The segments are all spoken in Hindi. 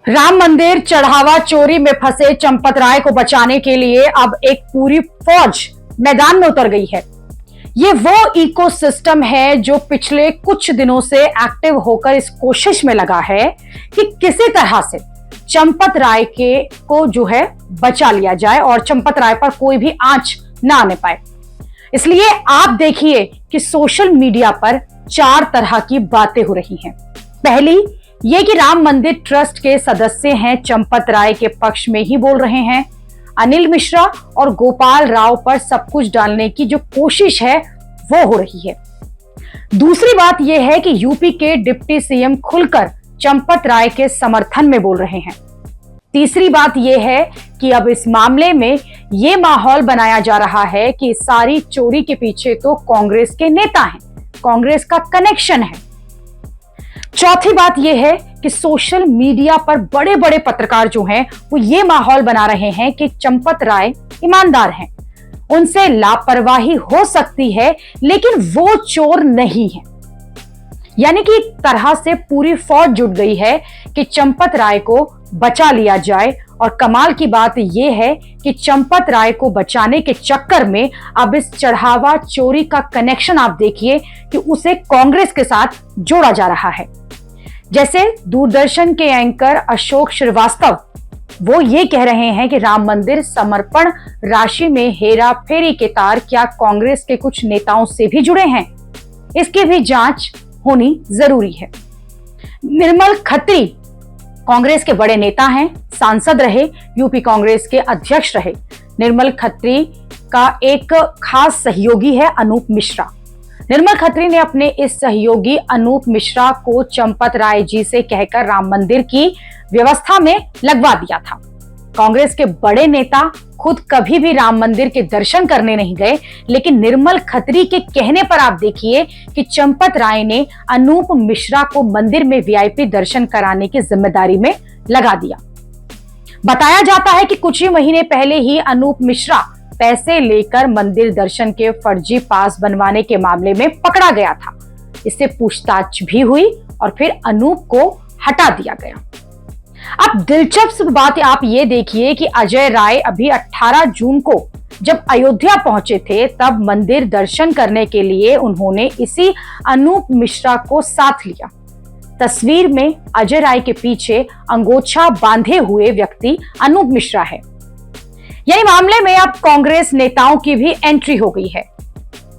राम मंदिर चढ़ावा चोरी में फंसे चंपत राय को बचाने के लिए अब एक पूरी फौज मैदान में उतर गई है। ये वो इकोसिस्टम है जो पिछले कुछ दिनों से एक्टिव होकर इस कोशिश में लगा है कि किसी तरह से चंपत राय को जो है बचा लिया जाए और चंपत राय पर कोई भी आंच ना आने पाए। इसलिए आप देखिए कि सोशल मीडिया पर 4 तरह की बातें हो रही हैं। पहली ये कि राम मंदिर ट्रस्ट के सदस्य हैं चंपत राय के पक्ष में ही बोल रहे हैं। अनिल मिश्रा और गोपाल राव पर सब कुछ डालने की जो कोशिश है वो हो रही है। दूसरी बात यह है कि यूपी के डिप्टी सीएम खुलकर चंपत राय के समर्थन में बोल रहे हैं। तीसरी बात यह है कि अब इस मामले में यह माहौल बनाया जा रहा है कि सारी चोरी के पीछे तो कांग्रेस के नेता हैं, कांग्रेस का कनेक्शन है। चौथी बात यह है कि सोशल मीडिया पर बड़े बड़े पत्रकार जो हैं वो ये माहौल बना रहे हैं कि चंपत राय ईमानदार हैं, उनसे लापरवाही हो सकती है लेकिन वो चोर नहीं है। यानी कि एक तरह से पूरी फौज जुट गई है कि चंपत राय को बचा लिया जाए। और कमाल की बात यह है कि चंपत राय को बचाने के चक्कर में अब इस चढ़ावा चोरी का कनेक्शन आप देखिए कि उसे कांग्रेस के साथ जोड़ा जा रहा है। जैसे दूरदर्शन के एंकर अशोक श्रीवास्तव वो ये कह रहे हैं कि राम मंदिर समर्पण राशि में हेरा फेरी के तार क्या कांग्रेस के कुछ नेताओं से भी जुड़े हैं, इसकी भी जांच होनी जरूरी है। निर्मल खत्री कांग्रेस के बड़े नेता हैं, सांसद रहे, यूपी कांग्रेस के अध्यक्ष रहे। निर्मल खत्री का एक खास सहयोगी है अनूप मिश्रा। निर्मल खत्री ने अपने इस सहयोगी अनूप मिश्रा को चंपत राय जी से कहकर राम मंदिर की व्यवस्था में लगवा दिया था। कांग्रेस के बड़े नेता खुद कभी भी राम मंदिर के दर्शन करने नहीं गए, लेकिन निर्मल खत्री के कहने पर आप देखिए कि चंपत राय ने अनूप मिश्रा को मंदिर में वीआईपी दर्शन कराने की जिम्मेदारी में लगा दिया। बताया जाता है कि कुछ ही महीने पहले ही अनूप मिश्रा पैसे लेकर मंदिर दर्शन के फर्जी पास बनवाने के मामले में पकड़ा गया था। इससे पूछताछ भी हुई और फिर अनूप को हटा दिया गया। अब दिलचस्प बात आप ये देखिए कि अजय राय अभी 18 जून को जब अयोध्या पहुंचे थे तब मंदिर दर्शन करने के लिए उन्होंने इसी अनूप मिश्रा को साथ लिया। तस्वीर में अजय राय के पीछे अंगोछा बांधे हुए व्यक्ति अनूप मिश्रा है। यही मामले में अब कांग्रेस नेताओं की भी एंट्री हो गई है।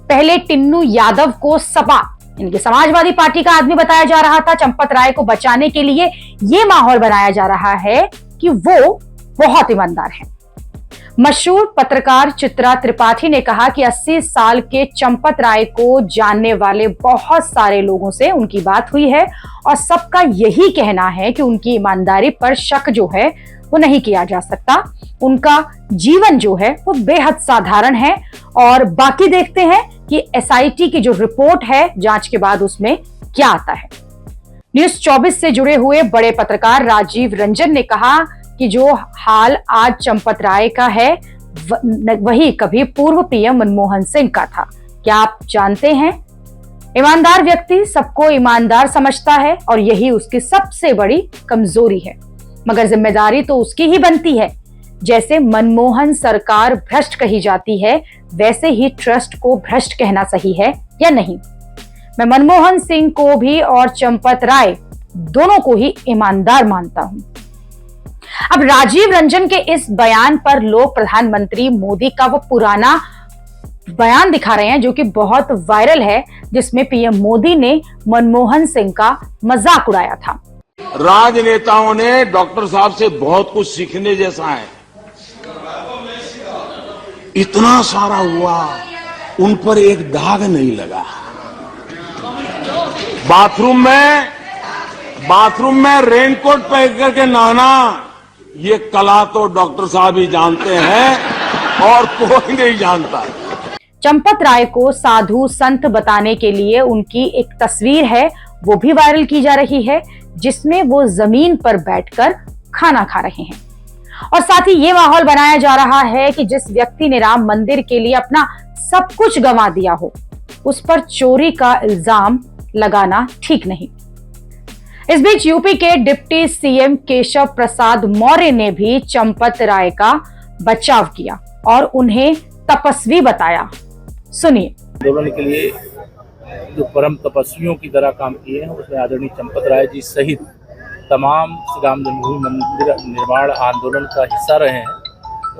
पहले टिन्नू यादव को सपा इनकी समाजवादी पार्टी का आदमी बताया जा रहा था। चंपत राय को बचाने के लिए यह माहौल बनाया जा रहा है कि वो बहुत ईमानदार है। मशहूर पत्रकार चित्रा त्रिपाठी ने कहा कि 80 साल के चंपत राय को जानने वाले बहुत सारे लोगों से उनकी बात हुई है और सबका यही कहना है कि उनकी ईमानदारी पर शक जो है वो नहीं किया जा सकता। उनका जीवन जो है वो बेहद साधारण है। और बाकी देखते हैं कि एसआईटी की जो रिपोर्ट है जांच के बाद उसमें क्या आता है। न्यूज़ 24 से जुड़े हुए बड़े पत्रकार राजीव रंजन ने कहा कि जो हाल आज चंपत राय का है वही कभी पूर्व पीएम मनमोहन सिंह का था। क्या आप जानते हैं, ईमानदार व्यक्ति सबको ईमानदार समझता है और यही उसकी सबसे बड़ी कमजोरी है, मगर जिम्मेदारी तो उसकी ही बनती है। जैसे मनमोहन सरकार भ्रष्ट कही जाती है वैसे ही ट्रस्ट को भ्रष्ट कहना सही है या नहीं। मैं मनमोहन सिंह को भी और चंपत राय दोनों को ही ईमानदार मानता हूं। अब राजीव रंजन के इस बयान पर लोग प्रधानमंत्री मोदी का वो पुराना बयान दिखा रहे हैं जो कि बहुत वायरल है, जिसमें पीएम मोदी ने मनमोहन सिंह का मजाक उड़ाया था। राजनेताओं ने डॉक्टर साहब से बहुत कुछ सीखने जैसा है। इतना सारा हुआ, उन पर एक दाग नहीं लगा। बाथरूम में रेनकोट पहन करके नहाना, ये कला तो डॉक्टर साहब ही जानते हैं और कोई नहीं जानता। चंपत राय को साधु संत बताने के लिए उनकी एक तस्वीर है वो भी वायरल की जा रही है, जिसमें वो जमीन पर बैठकर खाना खा रहे हैं। और साथ ही ये माहौल बनाया जा रहा है कि जिस व्यक्ति ने राम मंदिर के लिए अपना सब कुछ गंवा दिया हो उस पर चोरी का इल्जाम लगाना ठीक नहीं। इस बीच यूपी के डिप्टी सीएम केशव प्रसाद मौर्य ने भी चंपत राय का बचाव किया और उन्हें तपस्वी बताया। सुनिए। आंदोलन के लिए जो परम तपस्वियों की तरह काम किए हैं, उसमें आदरणीय चंपत राय जी सहित तमाम श्री राम जन्मभूमि मंदिर निर्माण आंदोलन का हिस्सा रहे हैं।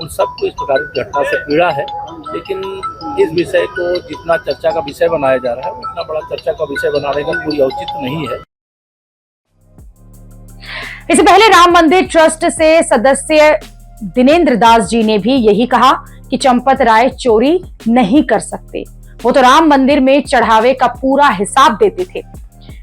उन सबको इस प्रकार की घटना से पीड़ा है, लेकिन इस विषय को जितना चर्चा का विषय बनाया जा रहा है उतना बड़ा चर्चा का विषय बनाने का कोई औचित्य नहीं है। इससे पहले राम मंदिर ट्रस्ट से सदस्य दिनेंद्र दास जी ने भी यही कहा कि चंपत राय चोरी नहीं कर सकते, वो तो राम मंदिर में चढ़ावे का पूरा हिसाब देते थे।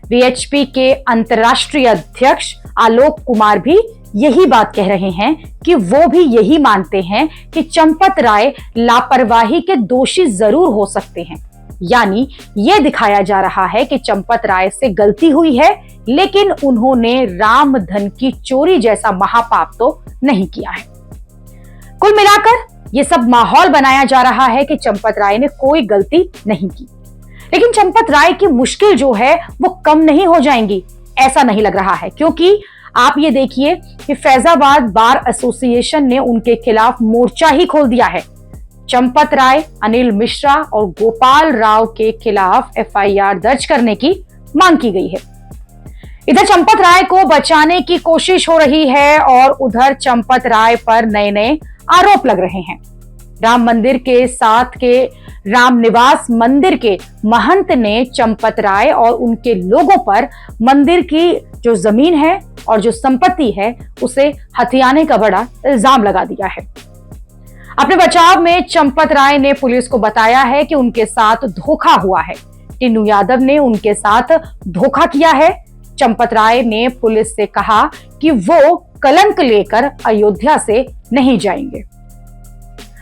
वीएचपी के अंतर्राष्ट्रीय अध्यक्ष आलोक कुमार भी यही बात कह रहे हैं कि वो भी यही मानते हैं कि चंपत राय लापरवाही के दोषी जरूर हो सकते हैं। यानी ये दिखाया जा रहा है कि चंपत राय से गलती हुई है, लेकिन उन्होंने राम धन की चोरी जैसा महापाप तो नहीं किया है। कुल मिलाकर ये सब माहौल बनाया जा रहा है कि चंपत राय ने कोई गलती नहीं की, लेकिन चंपत राय की मुश्किल जो है वो कम नहीं हो जाएंगी, ऐसा नहीं लग रहा है। क्योंकि आप ये देखिए कि फैजाबाद बार एसोसिएशन ने उनके खिलाफ मोर्चा ही खोल दिया है। चंपत राय, अनिल मिश्रा और गोपाल राव के खिलाफ एफआईआर दर्ज करने की मांग की गई है। इधर चंपत राय को बचाने की कोशिश हो रही है और उधर चंपत राय पर नए नए आरोप लग रहे हैं। राम मंदिर के साथ के राम निवास मंदिर के महंत ने चंपत राय और उनके लोगों पर मंदिर की जो जमीन है और जो संपत्ति है उसे हथियाने का बड़ा इल्जाम लगा दिया है। अपने बचाव में चंपत राय ने पुलिस को बताया है कि उनके साथ धोखा हुआ है। टिन्नू यादव ने उनके साथ धोखा किया है। चंपत राय ने पुलिस से कहा कि वो कलंक लेकर अयोध्या से नहीं जाएंगे।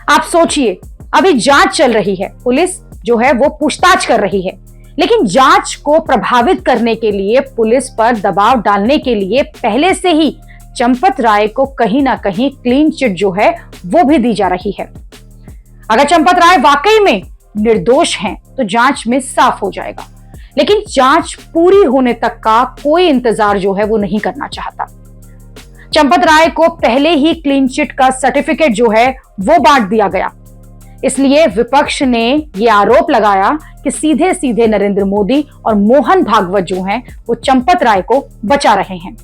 आप सोचिए, अभी जांच चल रही है, पुलिस जो है वो पूछताछ कर रही है, लेकिन जांच को प्रभावित करने के लिए, पुलिस पर दबाव डालने के लिए पहले से ही चंपत राय को कहीं ना कहीं क्लीन चिट जो है वो भी दी जा रही है। अगर चंपत राय वाकई में निर्दोष हैं तो जांच में साफ हो जाएगा, लेकिन जांच पूरी होने तक का कोई इंतजार जो है वो नहीं करना चाहता। चंपत राय को पहले ही क्लीन चिट का सर्टिफिकेट जो है वो बांट दिया गया, इसलिए विपक्ष ने ये आरोप लगाया कि सीधे सीधे नरेंद्र मोदी और मोहन भागवत जो हैं वो चंपत राय को बचा रहे हैं।